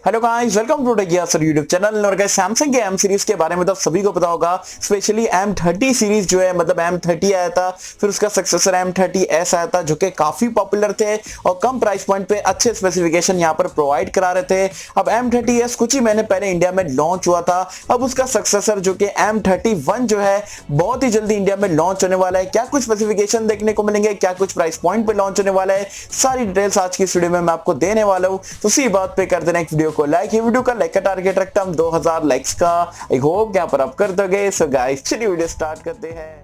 Hello guys, welcome to techy Yasir YouTube channel. और guys Samsung के M series के बारे में तो सभी को पता होगा, स्पेशली M30 सीरीज जो है, मतलब M30 आया था, फिर उसका सक्सेसर M30s आया था, जो कि काफी पॉपुलर थे और कम प्राइस पॉइंट पे अच्छे स्पेसिफिकेशन यहाँ पर प्रोवाइड करा रहे थे। अब M30s कुछ ही महीने पहले इंडिया में लॉन्च हुआ था। अब उसका सक्सेसर जो कि M31 जो है, बहुत ही जल्दी इंडिया में लॉन्च होने वाला है। क्या कुछ स्पेसिफिकेशन देखने को मिलेंगे, क्या कुछ प्राइस पॉइंट पे लॉन्च होने वाला है, सारी डिटेल्स आज की इस वीडियो में मैं आपको देने वाला हूँ। तो इसी बात पे कर देना एक वीडियो को लाइक। ये वीडियो का लाइक का टारगेट रखता हूं 2000 लाइक्स का। आई होप यहाँ पर आप कर दोगे। सो गाइस चलिए वीडियो स्टार्ट करते हैं।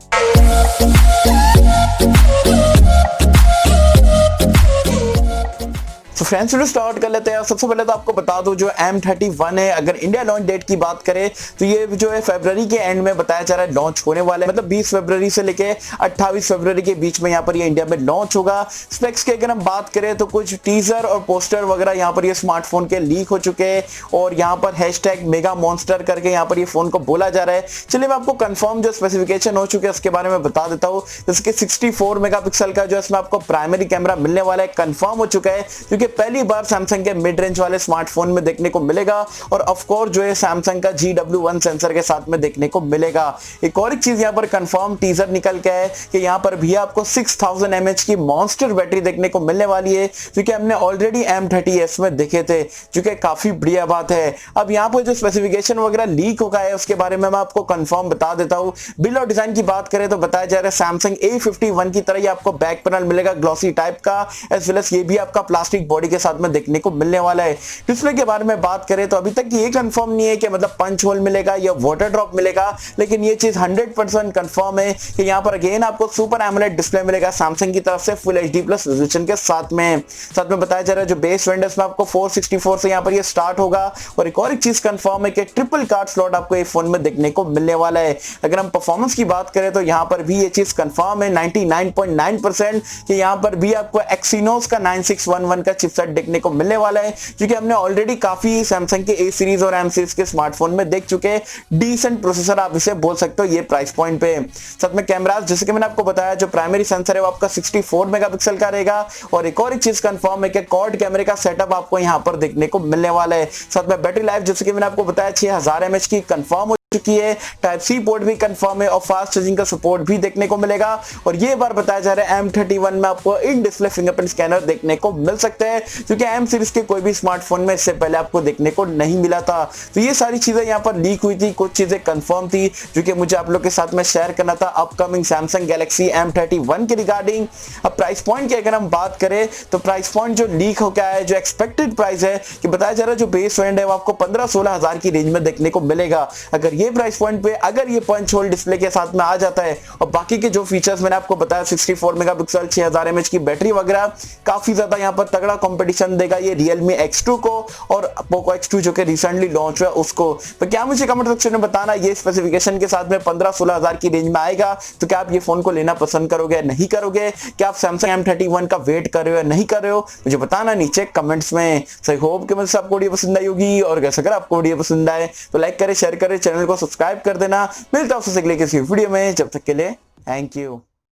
तो फ्रेंड्स वीडियो स्टार्ट कर लेते हैं। सबसे पहले तो आपको बता दूं, जो M31 है, अगर इंडिया लॉन्च डेट की बात करें तो ये जो है फरवरी के एंड में बताया जा रहा है लॉन्च होने वाला है। मतलब 20 फरवरी से लेके 28 फरवरी के बीच में यहाँ पर ये इंडिया में लॉन्च होगा। स्पेक्स की अगर हम बात करें तो कुछ टीजर और पोस्टर वगैरह यहाँ पर ये स्मार्टफोन के लीक हो चुके हैं और यहाँ पर हैशटैग मेगा मॉन्स्टर करके यहाँ पर ये फोन को बोला जा रहा है। चलिए मैं आपको कंफर्म जो स्पेसिफिकेशन हो चुके हैं उसके बारे में बता देता हूँ। जैसे कि 64 मेगापिक्सल का जो इसमें आपको प्राइमरी कैमरा मिलने वाला है, कंफर्म हो चुका है, क्योंकि पहली बार सैमसंग के मिड रेंज वाले स्मार्टफोन में देखने को मिलेगा। और ऑफ कोर्स जो है सैमसंग का GW1 सेंसर के साथ में देखने को मिलेगा। एक और एक चीज यहाँ पर कंफर्म टीजर निकल के है कि यहाँ पर भी आपको 6000 mAh की मॉन्स्टर बैटरी देखने को मिलने वाली है, जो कि हमने ऑलरेडी M30s में देखे थे, जो कि काफी बढ़िया बात है। अब यहाँ पर जो स्पेसिफिकेशन वगैरह लीक हो गया है उसके बारे में मैं आपको कंफर्म बता देता हूँ। बिल और डिजाइन की बात करें तो बताया जा रहा है सैमसंग A51 की तरह ही आपको बैक पैनल मिलेगा ग्लॉसी टाइप का, एज वेल एज ये भी आपका प्लास्टिक बॉडी के साथ में देखने को मिलने वाला है। डिस्प्ले के बारे में बात करें तो अभी तक ये कंफर्म नहीं है कि मतलब पंच होल मिलेगा या वाटर ड्रॉप मिलेगा, लेकिन ये चीज 100% कंफर्म है कि यहाँ पर अगेन आपको सुपर एमोलेड डिस्प्ले मिलेगा सैमसंग की तरफ से फुल HD+ रेजोल्यूशन के साथ में बताया जा रहा है जो बेस वेरिएंट में आपको 464 से यहाँ पर ये स्टार्ट होगा। और एक और एक चीज कंफर्म है कि ट्रिपल कार्ड स्लॉट आपको ये फोन में देखने को मिलने वाला है। अगर हम परफॉर्मेंस की बात करें तो यहाँ पर भी ये चीज कंफर्म है 99.9% कि यहाँ पर भी आपको एक्सिनोस का 9611 का चिपसेट देखने को मिलने वाला है, क्योंकि हमने ऑलरेडी काफी सैमसंग के A सीरीज और M सीरीज के स्मार्टफोन में देख चुके हैं। डिसेंट प्रोसेसर आप इसे बोल सकते हो ये प्राइस पॉइंट पे। साथ में कैमरास, जैसे कि मैंने आपको बताया, जो प्राइमरी सेंसर है वो आपका 64 मेगापिक्सल का रहेगा। और एक और एक चीज कंफर्म है कि क्वाड कैमरे का सेटअप आपको यहां पर देखने को मिलने वाला है। साथ में बैटरी लाइफ, जैसे कि मैंने आपको बताया, 6000 mAh की कंफर्म चुकी है। टाइप C पोर्ट भी कंफर्म है और फास्ट चार्जिंग का सपोर्ट भी देखने को मिलेगा। और ये बार बताया जा रहा है M31 में आपको इन डिस्प्ले फिंगरप्रिंट स्कैनर देखने को मिल सकते हैं, क्योंकि M सीरीज के कोई भी स्मार्टफोन में इससे पहले आपको देखने को नहीं मिला था। तो ये सारी चीजें यहाँ पर लीक हुई थी, कुछ चीजें कंफर्म थी जो कि मुझे आप लोग के साथ में शेयर करना था अपकमिंग सैमसंग गैलेक्सी M31 के रिगार्डिंग। अब प्राइस पॉइंट की अगर हम बात करें तो प्राइस पॉइंट जो लीक हो गया है, जो एक्सपेक्टेड प्राइस है कि बताया जा रहा है जो बेस वेरिएंट है वो आपको 15-16 हजार की रेंज में देखने को मिलेगा। अगर ये प्राइस पॉइंट पे अगर ये पंच होल डिस्प्ले के साथ में आ जाता है और बाकी के जो फीचर्स मैंने आपको बताया, 64 मेगापिक्सल, 6000 mAh की बैटरी वगैरह, काफी ज्यादा यहाँ पर तगड़ा कंपटीशन देगा ये Realme X2 को और Poco X2 जो कि रिसेंटली लॉन्च हुआ उसको। तो क्या मुझे कमेंट सेक्शन में बताना, ये स्पेसिफिकेशन के साथ में 15-16 हजार की रेंज में आएगा तो क्या आप ये फोन को लेना पसंद करोगे, नहीं करोगे? क्या आप सैमसंग M31 का वेट कर रहे हो या नहीं कर रहे हो? मुझे बताना नीचे कमेंट्स में। सो होप कि मुझे आपको वीडियो पसंद आई होगी, और अगर आपको वीडियो पसंद आए तो लाइक करें, शेयर करें, चैनल को सब्सक्राइब कर देना। मिलता हूं आपसे अगले किसी वीडियो में, जब तक के लिए थैंक यू।